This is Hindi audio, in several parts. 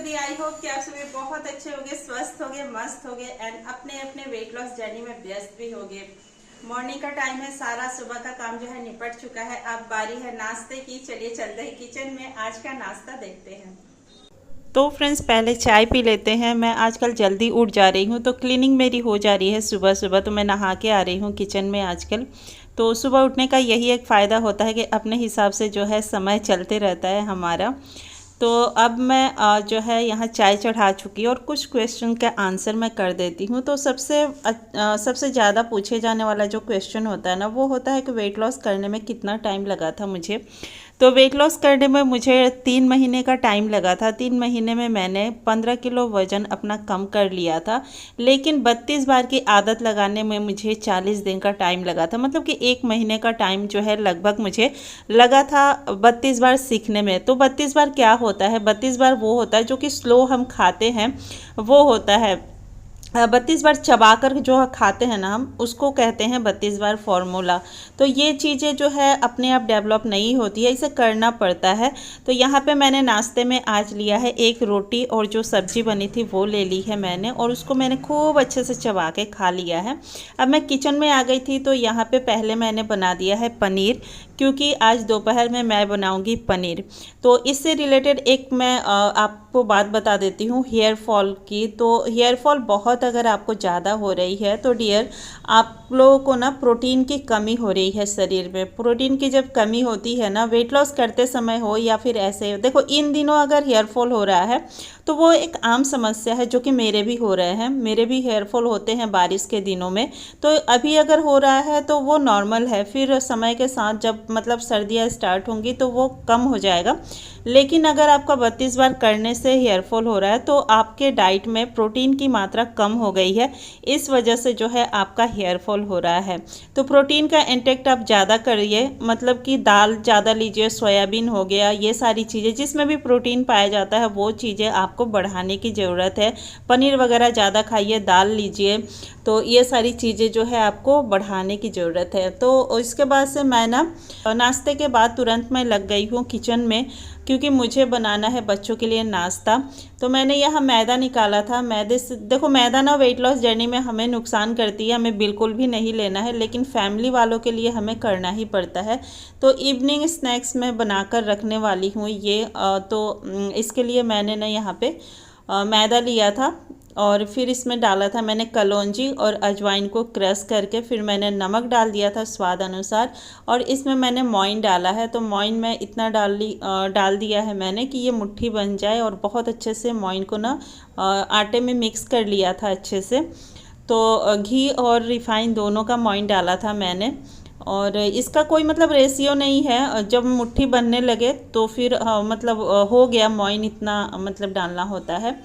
दी। आई होप कि आप सभी बहुत अच्छे होंगे, स्वस्थ होंगे, मस्त होंगे एंड अपने अपने वेट लॉस जर्नी में व्यस्त भी होंगे। मॉर्निंग का टाइम है, सारा सुबह का काम जो है निपट चुका है। अब बारी है नाश्ते की। चलिए चलते हैं किचन में, आज का नाश्ता देखते हैं। तो फ्रेंड्स, पहले चाय पी लेते हैं। मैं आजकल जल्दी उठ जा रही हूँ, तो क्लीनिंग मेरी हो जा रही है सुबह सुबह। तो मैं नहा के आ रही हूँ किचन में आजकल। तो सुबह उठने का यही एक फ़ायदा होता है कि अपने हिसाब से जो है समय चलते रहता है हमारा। तो अब मैं जो है यहाँ चाय चढ़ा चुकी और कुछ क्वेश्चन का आंसर मैं कर देती हूँ। तो सबसे ज़्यादा पूछे जाने वाला जो क्वेश्चन होता है ना, वो होता है कि वेट लॉस करने में कितना टाइम लगा था मुझे। तो वेट लॉस करने में मुझे 3 महीने का टाइम लगा था। 3 महीने में मैंने 15 किलो वज़न अपना कम कर लिया था। लेकिन 32 बार की आदत लगाने में मुझे 40 दिन का टाइम लगा था। मतलब कि 1 महीने का टाइम जो है लगभग मुझे लगा था 32 बार सीखने में। तो 32 बार क्या होता है? 32 बार वो होता है जो कि स्लो हम खाते हैं, वो होता है 32 बार चबाकर जो खाते हैं ना हम, उसको कहते हैं 32 बार फॉर्मूला। तो ये चीज़ें जो है अपने आप डेवलप नहीं होती है, इसे करना पड़ता है। तो यहाँ पे मैंने नाश्ते में आज लिया है एक रोटी और जो सब्ज़ी बनी थी वो ले ली है मैंने, और उसको मैंने खूब अच्छे से चबा के खा लिया है। अब मैं किचन में आ गई थी, तो यहाँ पे पहले मैंने बना दिया है पनीर, क्योंकि आज दोपहर में मैं बनाऊंगी पनीर। तो इससे रिलेटेड एक मैं आपको बात बता देती हूँ हेयर फॉल की। तो हेयर फॉल बहुत अगर आपको ज़्यादा हो रही है तो डियर, आप लोगों को ना प्रोटीन की कमी हो रही है शरीर में। प्रोटीन की जब कमी होती है ना, वेट लॉस करते समय हो या फिर ऐसे, देखो इन दिनों अगर हेयर फॉल हो रहा है तो वो एक आम समस्या है, जो कि मेरे भी हो रहे हैं। मेरे भी हेयर फॉल होते हैं बारिश के दिनों में। तो अभी अगर हो रहा है तो वो नॉर्मल है, फिर समय के साथ जब मतलब सर्दियाँ स्टार्ट होंगी तो वो कम हो जाएगा। लेकिन अगर आपका 32 बार करने से हेयर फॉल हो रहा है तो आपके डाइट में प्रोटीन की मात्रा कम हो गई है, इस वजह से जो है आपका हेयर फॉल हो रहा है। तो प्रोटीन का इंटेक्ट आप ज़्यादा करिए, मतलब कि दाल ज़्यादा लीजिए, सोयाबीन हो गया, ये सारी चीज़ें जिसमें भी प्रोटीन पाया जाता है वो चीज़ें आपको बढ़ाने की ज़रूरत है। पनीर वगैरह ज़्यादा खाइए, दाल लीजिए, तो ये सारी चीज़ें जो है आपको बढ़ाने की ज़रूरत है। तो इसके बाद से मैं ना नाश्ते के बाद तुरंत मैं लग गई हूँ किचन में, क्योंकि मुझे बनाना है बच्चों के लिए नाश्ता। तो मैंने यहाँ मैदा निकाला था। मैदे से देखो, मैदा ना वेट लॉस जर्नी में हमें नुकसान करती है, हमें बिल्कुल भी नहीं लेना है, लेकिन फैमिली वालों के लिए हमें करना ही पड़ता है। तो इवनिंग स्नैक्स में बनाकर रखने वाली हूँ ये। तो इसके लिए मैंने ना यहाँ पे मैदा लिया था और फिर इसमें डाला था मैंने कलौंजी और अजवाइन को क्रश करके, फिर मैंने नमक डाल दिया था स्वाद अनुसार, और इसमें मैंने मोइन डाला है। तो मोइन मैं इतना डाल दिया है मैंने कि ये मुट्ठी बन जाए, और बहुत अच्छे से मोइन को ना आटे में मिक्स कर लिया था अच्छे से। तो घी और रिफाइन दोनों का मोइन डाला था मैंने, और इसका कोई मतलब रेशियो नहीं है। जब मुट्ठी बनने लगे तो फिर मतलब हो गया मोइन, इतना मतलब डालना होता है।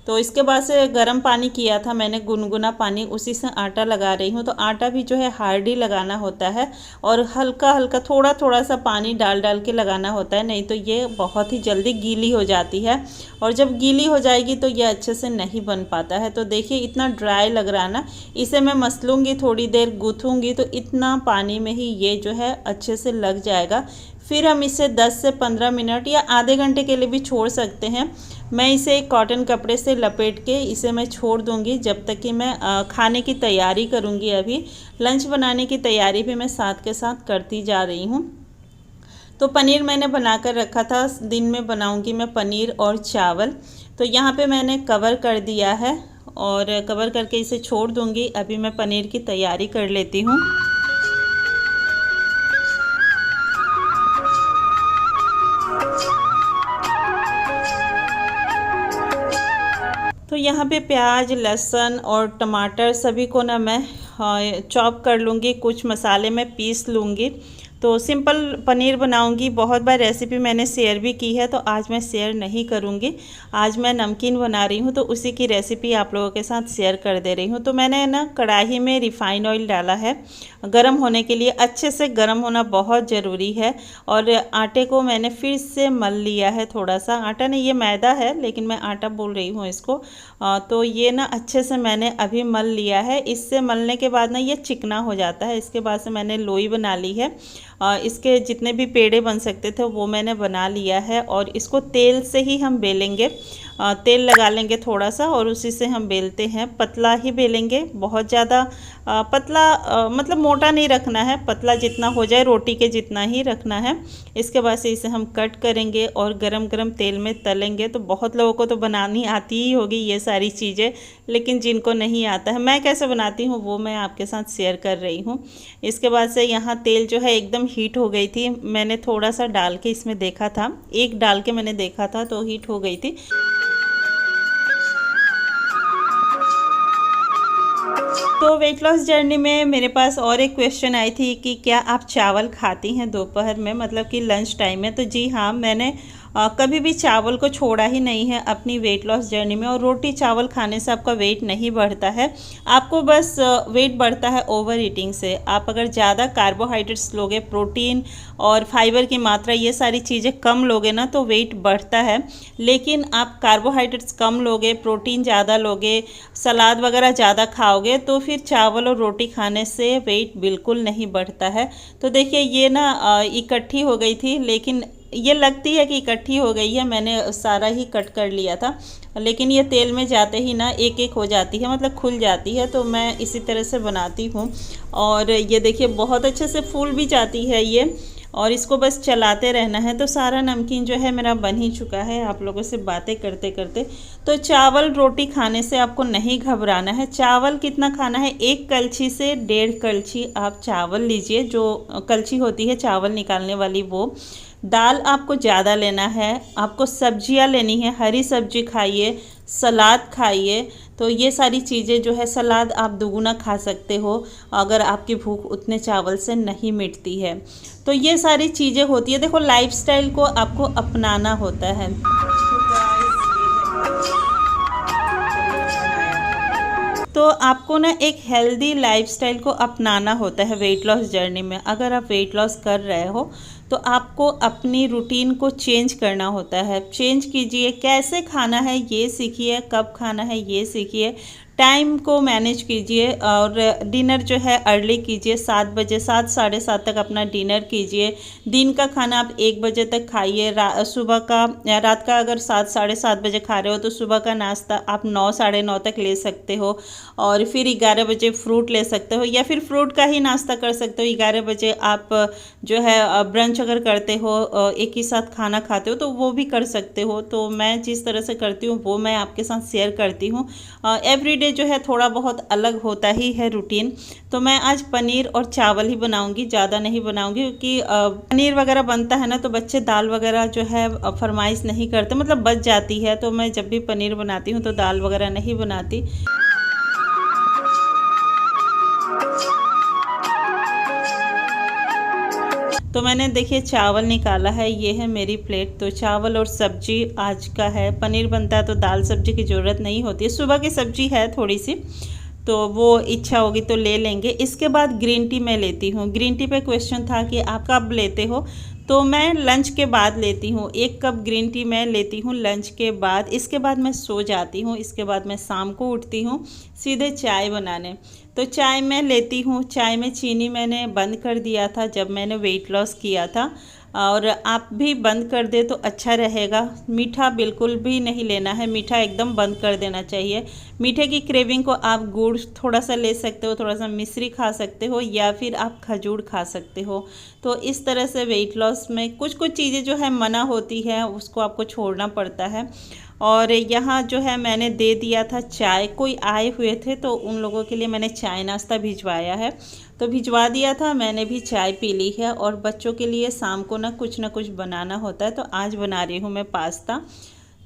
तो इसके बाद से गर्म पानी किया था मैंने, गुनगुना पानी, उसी से आटा लगा रही हूँ। तो आटा भी जो है हार्ड ही लगाना होता है, और हल्का हल्का थोड़ा थोड़ा सा पानी डाल डाल के लगाना होता है, नहीं तो ये बहुत ही जल्दी गीली हो जाती है, और जब गीली हो जाएगी तो ये अच्छे से नहीं बन पाता है। तो देखिए इतना ड्राई लग रहा है ना, इसे मैं मसलूँगी, थोड़ी देर गूँथूँगी तो इतना पानी में ही ये जो है अच्छे से लग जाएगा। फिर हम इसे 10 से 15 मिनट या आधे घंटे के लिए भी छोड़ सकते हैं। मैं इसे एक कॉटन कपड़े से लपेट के इसे मैं छोड़ दूंगी, जब तक कि मैं खाने की तैयारी करूंगी। अभी लंच बनाने की तैयारी भी मैं साथ के साथ करती जा रही हूँ। तो पनीर मैंने बनाकर रखा था, दिन में बनाऊंगी मैं पनीर और चावल। तो यहाँ पे मैंने कवर कर दिया है, और कवर करके इसे छोड़ दूंगी। अभी मैं पनीर की तैयारी कर लेती हूँ। तो यहाँ पे प्याज, लहसुन और टमाटर सभी को ना मैं चॉप कर लूँगी, कुछ मसाले में पीस लूँगी। तो सिंपल पनीर बनाऊँगी। बहुत बार रेसिपी मैंने शेयर भी की है, तो आज मैं शेयर नहीं करूँगी। आज मैं नमकीन बना रही हूँ, तो उसी की रेसिपी आप लोगों के साथ शेयर कर दे रही हूँ। तो मैंने ना कढ़ाई में रिफ़ाइन ऑयल डाला है, गर्म होने के लिए। अच्छे से गर्म होना बहुत ज़रूरी है। और आटे को मैंने फिर से मल लिया है थोड़ा सा, आटा नहीं ये मैदा है लेकिन मैं आटा बोल रही हूँ इसको। तो ये ना अच्छे से मैंने अभी मल लिया है। इससे मलने के बाद ना ये चिकना हो जाता है। इसके बाद से मैंने लोई बना ली है। इसके जितने भी पेड़े बन सकते थे वो मैंने बना लिया है। और इसको तेल से ही हम बेलेंगे, तेल लगा लेंगे थोड़ा सा और उसी से हम बेलते हैं। पतला ही बेलेंगे, बहुत ज़्यादा पतला मतलब मोटा नहीं रखना है, पतला जितना हो जाए रोटी के जितना ही रखना है। इसके बाद से इसे हम कट करेंगे और गरम गरम तेल में तलेंगे। तो बहुत लोगों को तो बनानी आती ही होगी ये सारी चीज़ें, लेकिन जिनको नहीं आता है, मैं कैसे बनाती हूँ वो मैं आपके साथ शेयर कर रही हूँ। इसके बाद से यहाँ तेल जो है एकदम हीट हो गई थी। मैंने थोड़ा सा डाल के इसमें देखा था, एक डाल के मैंने देखा था तो हीट हो गई थी। तो वेट लॉस जर्नी में मेरे पास और एक क्वेश्चन आई थी कि क्या आप चावल खाती हैं दोपहर में, मतलब कि लंच टाइम में। तो जी हाँ, मैंने कभी भी चावल को छोड़ा ही नहीं है अपनी वेट लॉस जर्नी में। और रोटी चावल खाने से आपका वेट नहीं बढ़ता है, आपको बस वेट बढ़ता है ओवर ईटिंग से। आप अगर ज़्यादा कार्बोहाइड्रेट्स लोगे, प्रोटीन और फाइबर की मात्रा ये सारी चीज़ें कम लोगे ना तो वेट बढ़ता है। लेकिन आप कार्बोहाइड्रेट्स कम लोगे, प्रोटीन ज़्यादा लोगे, सलाद वगैरह ज़्यादा खाओगे तो फिर चावल और रोटी खाने से वेट बिल्कुल नहीं बढ़ता है। तो देखिए ये ना इकट्ठी हो गई थी, लेकिन ये लगती है कि इकट्ठी हो गई है, मैंने सारा ही कट कर लिया था, लेकिन ये तेल में जाते ही ना एक एक हो जाती है, मतलब खुल जाती है। तो मैं इसी तरह से बनाती हूँ। और ये देखिए बहुत अच्छे से फूल भी जाती है ये, और इसको बस चलाते रहना है। तो सारा नमकीन जो है मेरा बन ही चुका है आप लोगों से बातें करते करते। तो चावल रोटी खाने से आपको नहीं घबराना है। चावल कितना खाना है, 1 कलछी से 1.5 कलछी आप चावल लीजिए, जो कलछी होती है चावल निकालने वाली वो। दाल आपको ज़्यादा लेना है, आपको सब्जियां लेनी है, हरी सब्जी खाइए, सलाद खाइए। तो ये सारी चीज़ें जो है, सलाद आप दुगुना खा सकते हो अगर आपकी भूख उतने चावल से नहीं मिटती है। तो ये सारी चीज़ें होती है। देखो लाइफस्टाइल को आपको अपनाना होता है। तो आपको ना एक हेल्दी लाइफस्टाइल को अपनाना होता है वेट लॉस जर्नी में। अगर आप वेट लॉस कर रहे हो तो आपको अपनी रूटीन को चेंज करना होता है। चेंज कीजिए, कैसे खाना है ये सीखिए, कब खाना है ये सीखिए, टाइम को मैनेज कीजिए। और डिनर जो है अर्ली कीजिए, 7 बजे, 7 साढ़े 7 तक अपना डिनर कीजिए। दिन का खाना आप 1 बजे तक खाइए। सुबह का या रात का अगर 7 साढ़े 7 बजे खा रहे हो तो सुबह का नाश्ता आप 9 साढ़े 9 तक ले सकते हो। और फिर 11 बजे फ्रूट ले सकते हो, या फिर फ्रूट का ही नाश्ता कर सकते हो। 11 बजे आप जो है ब्रंच अगर करते हो, एक ही साथ खाना खाते हो तो वो भी कर सकते हो। तो मैं जिस तरह से करती हूँ वो मैं आपके साथ शेयर करती हूँ। एवरीडे जो है थोड़ा बहुत अलग होता ही है रूटीन। तो मैं आज पनीर और चावल ही बनाऊंगी, ज़्यादा नहीं बनाऊंगी, क्योंकि पनीर वगैरह बनता है ना तो बच्चे दाल वगैरह जो है फरमाइश नहीं करते, मतलब बच जाती है। तो मैं जब भी पनीर बनाती हूँ तो दाल वगैरह नहीं बनाती। तो मैंने देखिए चावल निकाला है, ये है मेरी प्लेट। तो चावल और सब्जी आज का है। पनीर बनता है तो दाल सब्जी की ज़रूरत नहीं होती है, सुबह की सब्जी है थोड़ी सी, तो वो इच्छा होगी तो ले लेंगे। इसके बाद ग्रीन टी मैं लेती हूँ। ग्रीन टी पे क्वेश्चन था कि आप कब लेते हो, तो मैं लंच के बाद लेती हूँ। 1 कप ग्रीन टी मैं लेती हूँ लंच के बाद। इसके बाद मैं सो जाती हूँ। इसके बाद मैं शाम को उठती हूँ सीधे चाय बनाने। तो चाय मैं लेती हूँ। चाय में चीनी मैंने बंद कर दिया था जब मैंने वेट लॉस किया था, और आप भी बंद कर दे तो अच्छा रहेगा। मीठा बिल्कुल भी नहीं लेना है, मीठा एकदम बंद कर देना चाहिए। मीठे की क्रेविंग को आप गुड़ थोड़ा सा ले सकते हो, थोड़ा सा मिश्री खा सकते हो, या फिर आप खजूर खा सकते हो। तो इस तरह से वेट लॉस में कुछ कुछ चीज़ें जो है मना होती है, उसको आपको छोड़ना पड़ता है। और यहाँ जो है मैंने दे दिया था चाय, कोई आए हुए थे तो उन लोगों के लिए मैंने चाय नाश्ता भिजवाया है, तो भिजवा दिया था। मैंने भी चाय पी ली है। और बच्चों के लिए शाम को ना कुछ बनाना होता है, तो आज बना रही हूँ मैं पास्ता।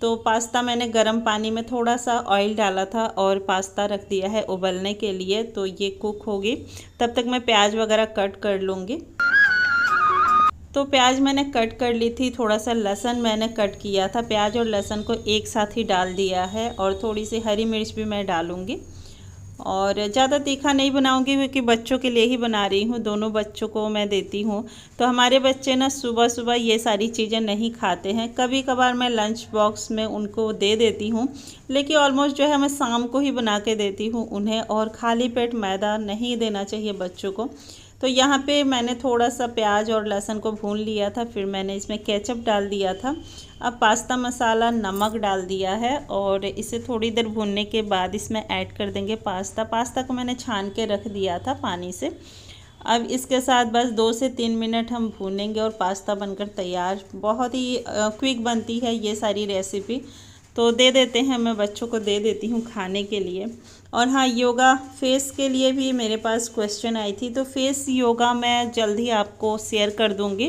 तो पास्ता मैंने गर्म पानी में थोड़ा सा ऑयल डाला था और पास्ता रख दिया है उबलने के लिए। तो ये कुक होगी, तब तक मैं प्याज वगैरह कट कर लूँगी। तो प्याज मैंने कट कर ली थी, थोड़ा सा लहसुन मैंने कट किया था। प्याज और लहसुन को एक साथ ही डाल दिया है, और थोड़ी सी हरी मिर्च भी मैं डालूँगी। और ज़्यादा तीखा नहीं बनाऊंगी क्योंकि बच्चों के लिए ही बना रही हूँ, दोनों बच्चों को मैं देती हूँ। तो हमारे बच्चे ना सुबह सुबह ये सारी चीज़ें नहीं खाते हैं, कभी कभार मैं लंच बॉक्स में उनको दे देती हूँ, लेकिन ऑलमोस्ट जो है मैं शाम को ही बना के देती हूँ उन्हें। और खाली पेट मैदा नहीं देना चाहिए बच्चों को। तो यहाँ पे मैंने थोड़ा सा प्याज और लहसुन को भून लिया था, फिर मैंने इसमें केचप डाल दिया था। अब पास्ता मसाला, नमक डाल दिया है और इसे थोड़ी देर भूनने के बाद इसमें ऐड कर देंगे पास्ता को मैंने छान के रख दिया था पानी से। अब इसके साथ बस 2 से 3 मिनट हम भूनेंगे और पास्ता बनकर तैयार। बहुत ही क्विक बनती है ये सारी रेसिपी। तो दे देते हैं, मैं बच्चों को दे देती हूँ खाने के लिए। और हाँ, योगा फेस के लिए भी मेरे पास क्वेश्चन आई थी, तो फेस योगा मैं जल्द ही आपको शेयर कर दूँगी।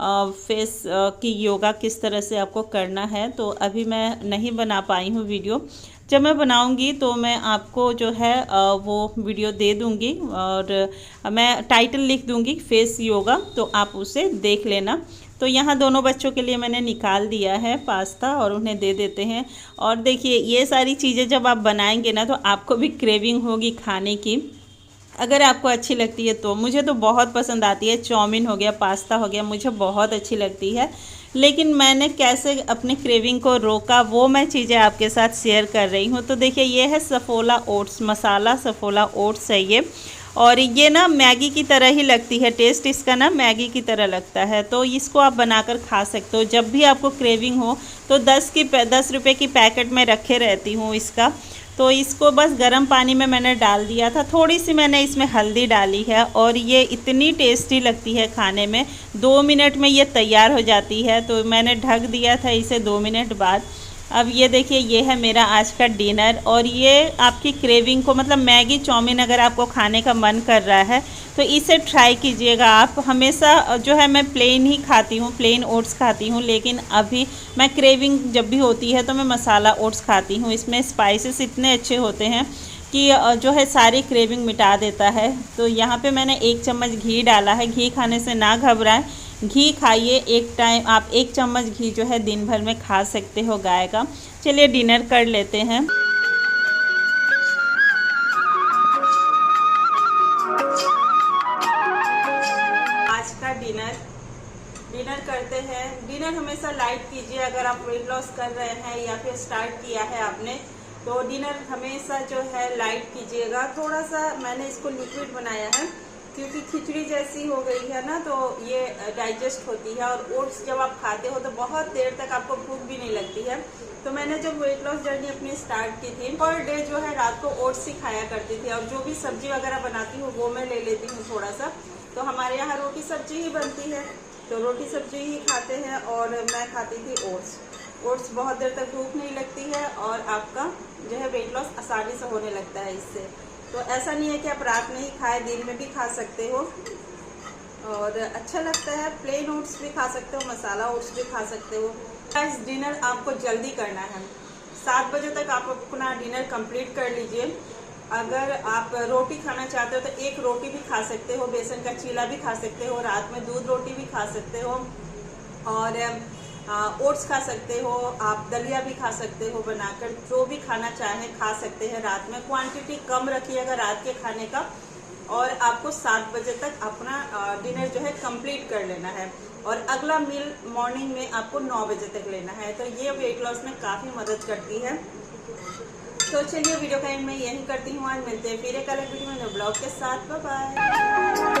फेस की योगा किस तरह से आपको करना है, तो अभी मैं नहीं बना पाई हूँ वीडियो। जब मैं बनाऊंगी तो मैं आपको जो है वो वीडियो दे दूंगी और मैं टाइटल लिख दूंगी फेस योगा, तो आप उसे देख लेना। तो यहाँ दोनों बच्चों के लिए मैंने निकाल दिया है पास्ता और उन्हें दे देते हैं। और देखिए, ये सारी चीज़ें जब आप बनाएंगे ना तो आपको भी क्रेविंग होगी खाने की। अगर आपको अच्छी लगती है तो। मुझे तो बहुत पसंद आती है, चाउमीन हो गया, पास्ता हो गया, मुझे बहुत अच्छी लगती है। लेकिन मैंने कैसे अपनी क्रेविंग को रोका वो मैं चीज़ें आपके साथ शेयर कर रही हूँ। तो देखिए, ये है सफोला ओट्स मसाला, सफोला ओट्स है ये। और ये ना मैगी की तरह ही लगती है, टेस्ट इसका ना मैगी की तरह लगता है। तो इसको आप बनाकर खा सकते हो जब भी आपको क्रेविंग हो। तो 10 रुपए की पैकेट में रखे रहती हूँ इसका। तो इसको बस गर्म पानी में मैंने डाल दिया था, थोड़ी सी मैंने इसमें हल्दी डाली है और ये इतनी टेस्टी लगती है खाने में। 2 मिनट में ये तैयार हो जाती है। तो मैंने ढक दिया था इसे 2 मिनट बाद। अब ये देखिए, ये है मेरा आज का डिनर। और ये आपकी क्रेविंग को, मतलब मैगी चाउमीन अगर आपको खाने का मन कर रहा है तो इसे ट्राई कीजिएगा आप। हमेशा जो है मैं प्लेन ही खाती हूँ, प्लेन ओट्स खाती हूँ, लेकिन अभी मैं क्रेविंग जब भी होती है तो मैं मसाला ओट्स खाती हूँ। इसमें स्पाइसेस इतने अच्छे होते हैं कि जो है सारी क्रेविंग मिटा देता है। तो यहाँ पे मैंने 1 चम्मच घी डाला है। घी खाने से ना घबराएं, घी खाइए। एक टाइम आप 1 चम्मच घी जो है दिन भर में खा सकते हो गाय का। चलिए डिनर कर लेते हैं। आज का डिनर करते हैं। डिनर हमेशा लाइट कीजिए अगर आप वेट लॉस कर रहे हैं या फिर स्टार्ट किया है आपने, तो डिनर हमेशा जो है लाइट कीजिएगा। थोड़ा सा मैंने इसको लिक्विड बनाया है क्योंकि खिचड़ी जैसी हो गई है ना, तो ये डाइजेस्ट होती है। और ओट्स जब आप खाते हो तो बहुत देर तक आपको भूख भी नहीं लगती है। तो मैंने जब वेट लॉस जर्नी अपनी स्टार्ट की थी, पर डे जो है रात को ओट्स ही खाया करती थी। और जो भी सब्जी वगैरह बनाती हूँ वो मैं ले लेती हूँ थोड़ा सा। तो हमारे यहाँ रोटी सब्जी ही बनती है, तो रोटी सब्जी ही खाते हैं। और मैं खाती थी ओट्स बहुत देर तक भूख नहीं लगती है और आपका जो है वेट लॉस आसानी से होने लगता है इससे। तो ऐसा नहीं है कि आप रात में ही खाए, दिन में भी खा सकते हो और अच्छा लगता है। प्लेन ओट्स भी खा सकते हो, मसाला ओट्स भी खा सकते हो। गाइस, डिनर आपको जल्दी करना है। 7 बजे तक आप अपना डिनर कंप्लीट कर लीजिए। अगर आप रोटी खाना चाहते हो तो 1 रोटी भी खा सकते हो, बेसन का चीला भी खा सकते हो, रात में दूध रोटी भी खा सकते हो और ओट्स खा सकते हो, आप दलिया भी खा सकते हो बनाकर। जो भी खाना चाहें खा सकते हैं रात में। क्वांटिटी कम रखिएगा रात के खाने का और आपको 7 बजे तक अपना डिनर जो है कंप्लीट कर लेना है। और अगला मील मॉर्निंग में आपको 9 बजे तक लेना है। तो ये वेट लॉस में काफ़ी मदद करती है। तो चलिए, वीडियो का एंड मैं यही करती हूँ। आज मिलते हैं फिर एक अलग वीडियो में ब्लॉग के साथ। Bye bye.